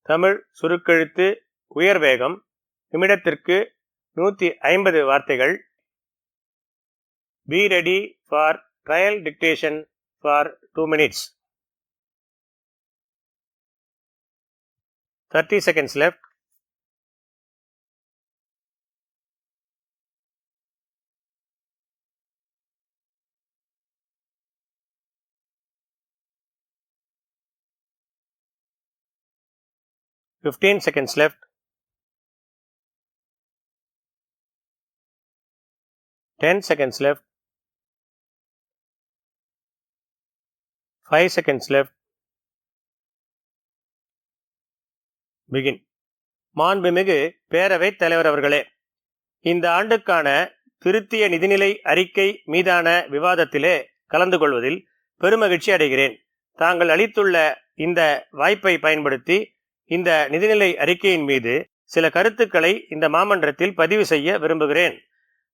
தமிழ் சுருக்கெழுத்து உயர் வேகம் நிமிடத்திற்கு 150 வார்த்தைகள். Be ready for trial dictation for 2 minutes. 30 seconds left. Fifteen seconds left. 10 seconds left. 5 seconds left. Begin. மாண்புமிகு பேரவைத் தலைவர் அவர்களே, இந்த ஆண்டுக்கான திருத்திய நிதிநிலை அறிக்கை மீதான விவாதத்திலே கலந்து கொள்வதில் பெருமகிழ்ச்சி அடைகிறேன். தாங்கள் அளித்துள்ள இந்த வாய்ப்பை பயன்படுத்தி இந்த நிதிநிலை அறிக்கையின் மீது சில கருத்துக்களை இந்த மாமன்றத்தில் பதிவு செய்ய விரும்புகிறேன்.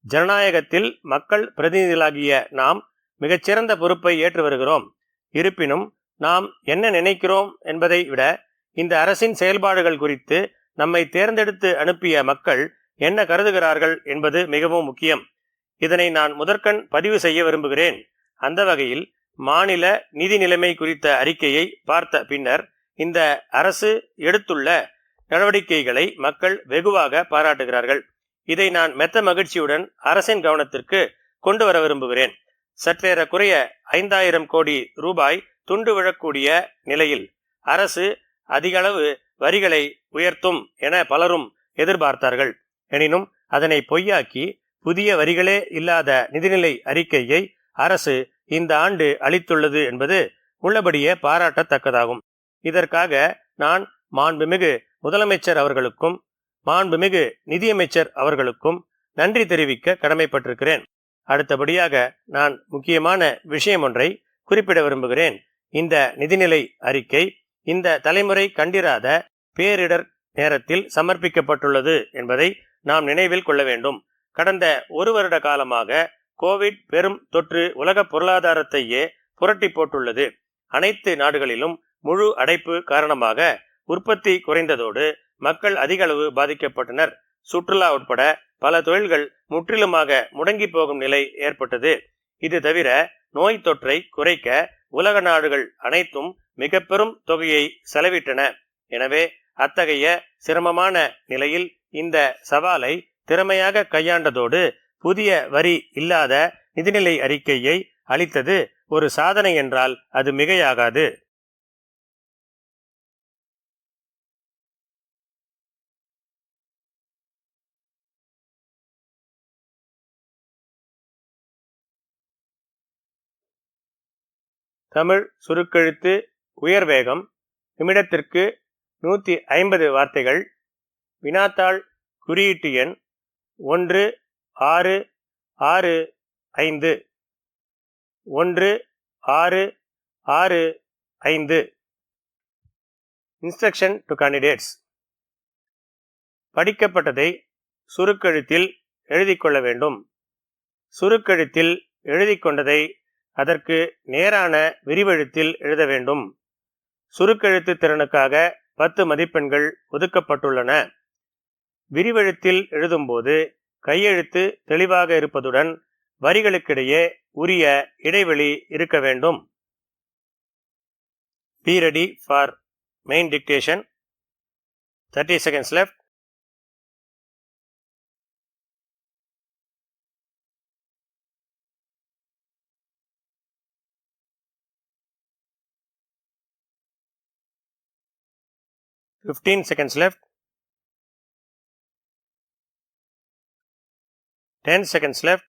ஜனநாயகத்தில் மக்கள் பிரதிநிதிகளாகிய நாம் மிகச்சிறந்த பொறுப்பை ஏற்று வருகிறோம். இருப்பினும் நாம் என்ன நினைக்கிறோம் என்பதை விட இந்த அரசின் செயல்பாடுகள் குறித்து நம்மை தேர்ந்தெடுத்து அனுப்பிய மக்கள் என்ன கருதுகிறார்கள் என்பது மிகவும் முக்கியம். இதனை நான் முதற்கண் பதிவு செய்ய விரும்புகிறேன். அந்த வகையில் மாநில நிதி நிலைமை குறித்த அறிக்கையை பார்த்த பின்னர் இந்த அரசு எடுத்துள்ள நடவடிக்கைகளை மக்கள் வெகுவாக பாராட்டுகிறார்கள். இதை நான் மெத்த மகிழ்ச்சியுடன் அரசின் கவனத்திற்கு கொண்டு வர விரும்புகிறேன். சற்றேறக்குறைய 5000 கோடி ரூபாய் துண்டு விழக்கூடிய நிலையில் அரசு அதிகளவு வரிகளை உயர்த்தும் என பலரும் எதிர்பார்த்தார்கள். எனினும் அதனை பொய்யாக்கி புதிய வரிகளே இல்லாத நிதிநிலை அறிக்கையை அரசு இந்த ஆண்டு அளித்துள்ளது என்பது உள்ளபடியே பாராட்டத்தக்கதாகும். இதற்காக நான் மாண்புமிகு முதலமைச்சர் அவர்களுக்கும் மாண்புமிகு நிதியமைச்சர் அவர்களுக்கும் நன்றி தெரிவிக்க கடமைப்பட்டிருக்கிறேன். அடுத்தபடியாக நான் முக்கியமான விஷயம் ஒன்றை குறிப்பிட விரும்புகிறேன். இந்த நிதிநிலை அறிக்கை இந்த தலைமுறை கண்டிராத பேரிடர் நேரத்தில் சமர்ப்பிக்கப்பட்டுள்ளது என்பதை நாம் நினைவில் கொள்ள வேண்டும். கடந்த 1 வருட காலமாக கோவிட் பெரும் தொற்று உலக பொருளாதாரத்தையே புரட்டி போட்டுள்ளது. அனைத்து நாடுகளிலும் முழு அடைப்பு காரணமாக உற்பத்தி குறைந்ததோடு மக்கள் அதிக அளவு பாதிக்கப்பட்டனர். சுற்றுலா உட்பட பல தொழில்கள் முற்றிலுமாக முடங்கி போகும் நிலை ஏற்பட்டது. இது தவிர நோய் தொற்றை குறைக்க உலக நாடுகள் அனைத்தும் மிக பெரும் தொகையை செலவிட்டன. எனவே அத்தகைய சிரமமான நிலையில் இந்த சவாலை திறமையாக கையாண்டதோடு புதிய வரி இல்லாத நிதிநிலை அறிக்கையை அளித்தது ஒரு சாதனை என்றால் அது மிகையாகாது. தமிழ் சுருக்கெழுத்து உயர் வேகம் நிமிடத்திற்கு 150 வார்த்தைகள். வினாத்தாள் குறியீட்டு எண் 1665 1665. Instruction to candidates. படிக்கப்பட்டதை சுருக்கெழுத்தில் எழுதி கொள்ள வேண்டும். சுருக்கெழுத்தில் எழுதி கொண்டதை அதற்கு நேரான விரிவெழுத்தில் எழுத வேண்டும். சுருக்கெழுத்து திறனுக்காக 10 மதிப்பெண்கள் ஒதுக்கப்பட்டுள்ளன. விரிவெழுத்தில் எழுதும்போது கையெழுத்து தெளிவாக இருப்பதுடன் வரிகளுக்கிடையே உரிய இடைவெளி இருக்க வேண்டும். Be ready for main dictation. 30 seconds left. Fifteen seconds left. 10 seconds left.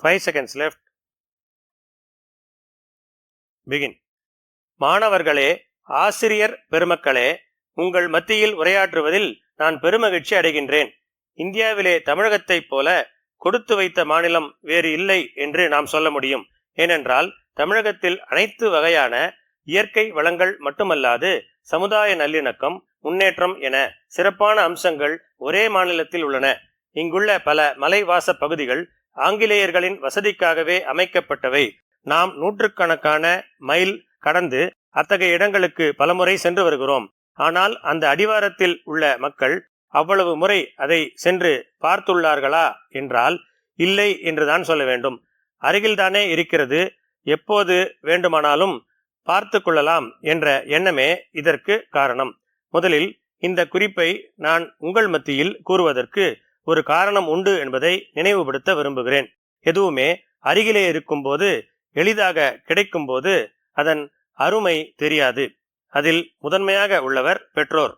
5 seconds left. Begin. மாணவர்களே, ஆசிரியர் பெருமக்களே, உங்கள் மத்தியில் உரையாற்றுவதில் நான் பெருமகிழ்ச்சி அடைகின்றேன். இந்தியாவிலே தமிழகத்தைப் போல கொடுத்து வைத்த மாநிலம் வேறு இல்லை என்று நாம் சொல்ல முடியும். ஏனென்றால் தமிழகத்தில் அனைத்து வகையான இயற்கை வளங்கள் மட்டுமல்லாது சமுதாய நல்லிணக்கம், முன்னேற்றம் என சிறப்பான அம்சங்கள் ஒரே மாநிலத்தில் உள்ளன. இங்குள்ள பல மலைவாச பகுதிகள் ஆங்கிலேயர்களின் வசதிக்காகவே அமைக்கப்பட்டவை. நாம் நூற்றுக்கணக்கான மைல் கடந்து அத்தகைய இடங்களுக்கு பலமுறை சென்று வருகிறோம். ஆனால் அந்த அடிவாரத்தில் உள்ள மக்கள் அவ்வளவு முறை அதை சென்று பார்த்துள்ளார்களா என்றால் இல்லை என்றுதான் சொல்ல வேண்டும். அருகில்தானே இருக்கிறது, எப்போது வேண்டுமானாலும் பார்த்து கொள்ளலாம் என்ற எண்ணமே இதற்கு காரணம். முதலில் இந்த குறிப்பை நான் உங்கள் மத்தியில் கூறுவதற்கு ஒரு காரணம் உண்டு என்பதை நினைவுபடுத்த விரும்புகிறேன். எதுவுமே அருகிலே இருக்கும்போது, எளிதாக கிடைக்கும் போது அதன் அருமை தெரியாது. அதில் முதன்மையாக உள்ளவர் பெற்றோர்.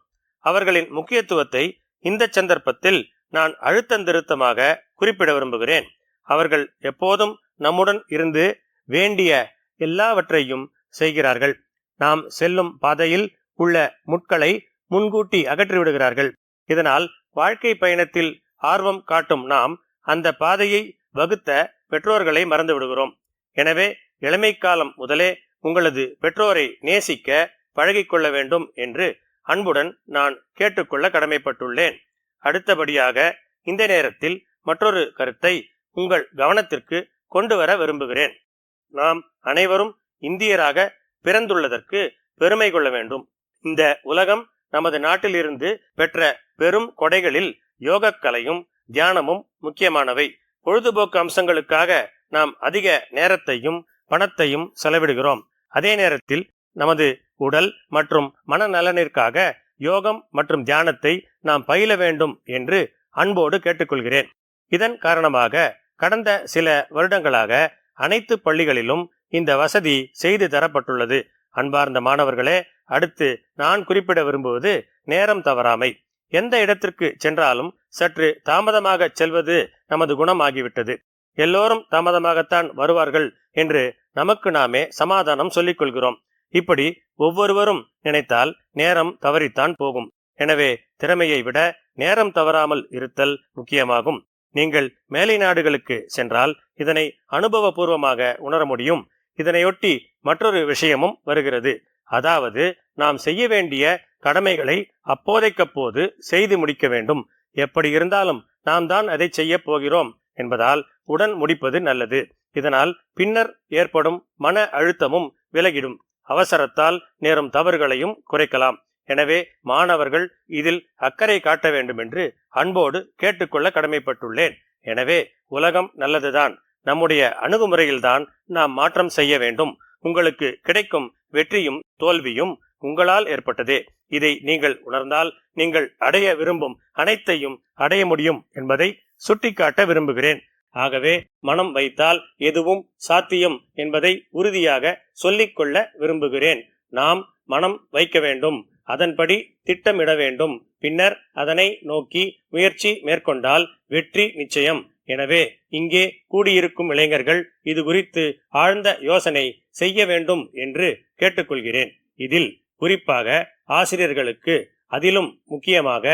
அவர்களின் முக்கியத்துவத்தை இந்த சந்தர்ப்பத்தில் நான் அழுத்தந்திருத்தமாக குறிப்பிட விரும்புகிறேன். அவர்கள் எப்போதும் நம்முடன் இருந்து வேண்டிய எல்லாவற்றையும் செய்கிறார்கள். நாம் செல்லும் பாதையில் உள்ள முட்களை முன்கூட்டி அகற்றிவிடுகிறார்கள். இதனால் வாழ்க்கை பயணத்தில் ஆர்வம் காட்டும் நாம் அந்த பாதையை வகுத்த பெற்றோர்களை மறந்து விடுகிறோம். எனவே இளமை காலம் முதலே உங்களது பெற்றோரை நேசிக்க பழகிக்கொள்ள வேண்டும் என்று அன்புடன் நான் கேட்டுக்கொள்ள கடமைப்பட்டுள்ளேன். அடுத்தபடியாக இந்த நேரத்தில் மற்றொரு கருத்தை உங்கள் கவனத்திற்கு கொண்டு வர விரும்புகிறேன். நாம் அனைவரும் இந்தியராக பிறந்துள்ளதற்கு பெருமை கொள்ள வேண்டும். இந்த உலகம் நமது நாட்டிலிருந்து பெற்ற பெரும் கொடைகளில் யோகக்கலையும் தியானமும் முக்கியமானவை. பொழுதுபோக்கு அம்சங்களுக்காக நாம் அதிக நேரத்தையும் பணத்தையும் செலவிடுகிறோம். அதே நேரத்தில் நமது உடல் மற்றும் மனநலனிற்காக யோகம் மற்றும் தியானத்தை நாம் பயில வேண்டும் என்று அன்போடு கேட்டுக்கொள்கிறேன். இதன் காரணமாக கடந்த சில வருடங்களாக அனைத்து பள்ளிகளிலும் இந்த வசதி செய்து தரப்பட்டுள்ளது. அன்பார்ந்த மாணவர்களே, அடுத்து நான் குறிப்பிட விரும்புவது நேரம் தவறாமை. எந்த இடத்திற்கு சென்றாலும் சற்று தாமதமாக செல்வது நமது குணமாகிவிட்டது. எல்லோரும் தாமதமாகத்தான் வருவார்கள் என்று நமக்கு நாமே சமாதானம் சொல்லிக் கொள்கிறோம். இப்படி ஒவ்வொருவரும் நினைத்தால் நேரம் தவறித்தான் போகும். எனவே திறமையை விட நேரம் தவறாமல் இருத்தல் முக்கியமாகும். நீங்கள் மேலை நாடுகளுக்கு சென்றால் இதனை அனுபவபூர்வமாக உணர முடியும். இதனையொட்டி மற்றொரு விஷயமும் வருகிறது. அதாவது, நாம் செய்ய வேண்டிய கடமைகளை அப்போதைக்கப்போது செய்து முடிக்க வேண்டும். எப்படி இருந்தாலும் நாம் தான் அதை செய்ய போகிறோம் என்பதால் உடன் முடிப்பது நல்லது. இதனால் பின்னர் ஏற்படும் மன அழுத்தமும் விலகிடும். அவசரத்தால் நேரும் தவறுகளையும் குறைக்கலாம். எனவே மாணவர்கள் இதில் அக்கறை காட்ட வேண்டும் என்று அன்போடு கேட்டுக்கொள்ள கடமைப்பட்டுள்ளேன். எனவே உலகம் நல்லதுதான், நம்முடைய அணுகுமுறையில்தான் நாம் மாற்றம் செய்ய வேண்டும். உங்களுக்கு கிடைக்கும் வெற்றியும் தோல்வியும் உங்களால் ஏற்பட்டதே. இதை நீங்கள் உணர்ந்தால் நீங்கள் அடைய விரும்பும் அனைத்தையும் அடைய முடியும் என்பதை சுட்டிக்காட்ட விரும்புகிறேன். ஆகவே மனம் வைத்தால் எதுவும் சாத்தியம் என்பதை உறுதியாக சொல்லிக்கொள்ள விரும்புகிறேன். நாம் மனம் வைக்க வேண்டும், அதன்படி திட்டமிட வேண்டும், பின்னர் அதனை நோக்கி முயற்சி மேற்கொண்டால் வெற்றி நிச்சயம். எனவே இங்கே கூடியிருக்கும் இளைஞர்கள் இது குறித்து ஆழ்ந்த யோசனை செய்ய வேண்டும் என்று கேட்டுக்கொள்கிறேன். இதில் குறிப்பாக ஆசிரியர்களுக்கு, அதிலும் முக்கியமாக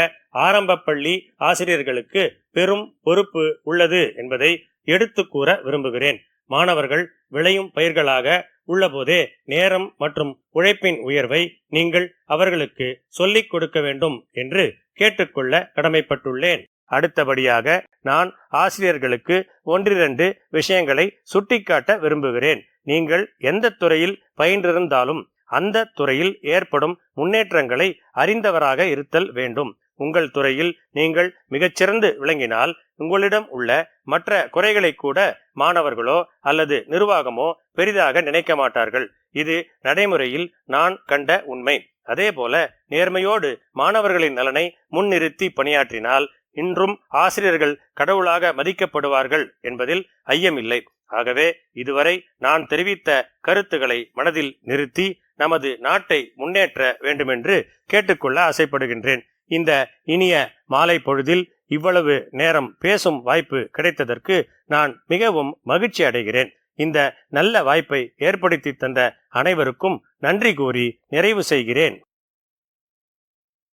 ஆரம்ப பள்ளி ஆசிரியர்களுக்கு பெரும் பொறுப்பு உள்ளது என்பதை எடுத்து கூற விரும்புகிறேன். மாணவர்கள் விளையும் பயிர்களாக உள்ளபோதே நேரம் மற்றும் உழைப்பின் உயர்வை நீங்கள் அவர்களுக்கு சொல்லிக் கொடுக்க வேண்டும் என்று கேட்டுக்கொள்ள கடமைப்பட்டுள்ளேன். அடுத்தபடியாக நான் ஆசிரியர்களுக்கு ஒன்றிரண்டு விஷயங்களை சுட்டிக்காட்ட விரும்புகிறேன். நீங்கள் எந்த துறையில் பயின்றிருந்தாலும் அந்த துறையில் ஏற்படும் முன்னேற்றங்களை அறிந்தவராக இருத்தல் வேண்டும். உங்கள் துறையில் நீங்கள் மிகச்சிறந்து விளங்கினால் உங்களிடம் உள்ள மற்ற குறைகளை கூட மாணவர்களோ அல்லது நிர்வாகமோ பெரிதாக நினைக்க மாட்டார்கள். இது நடைமுறையில் நான் கண்ட உண்மை. அதேபோல நேர்மையோடு மாணவர்களின் நலனை முன்னிறுத்தி பணியாற்றினால் இன்றும் ஆசிரியர்கள் கடவுளாக மதிக்கப்படுவார்கள் என்பதில் ஐயமில்லை. ஆகவே இதுவரை நான் தெரிவித்த கருத்துக்களை மனதில் நிறுத்தி நமது நாட்டை முன்னேற்ற வேண்டுமென்று கேட்டுக்கொள்ள ஆசைப்படுகின்றேன். இந்த இனிய மாலை பொழுதில் இவ்வளவு நேரம் பேசும் வாய்ப்பு கிடைத்ததற்கு நான் மிகவும் மகிழ்ச்சி அடைகிறேன். இந்த நல்ல வாய்ப்பை ஏற்படுத்தி தந்த அனைவருக்கும் நன்றி கூறி நிறைவு செய்கிறேன்.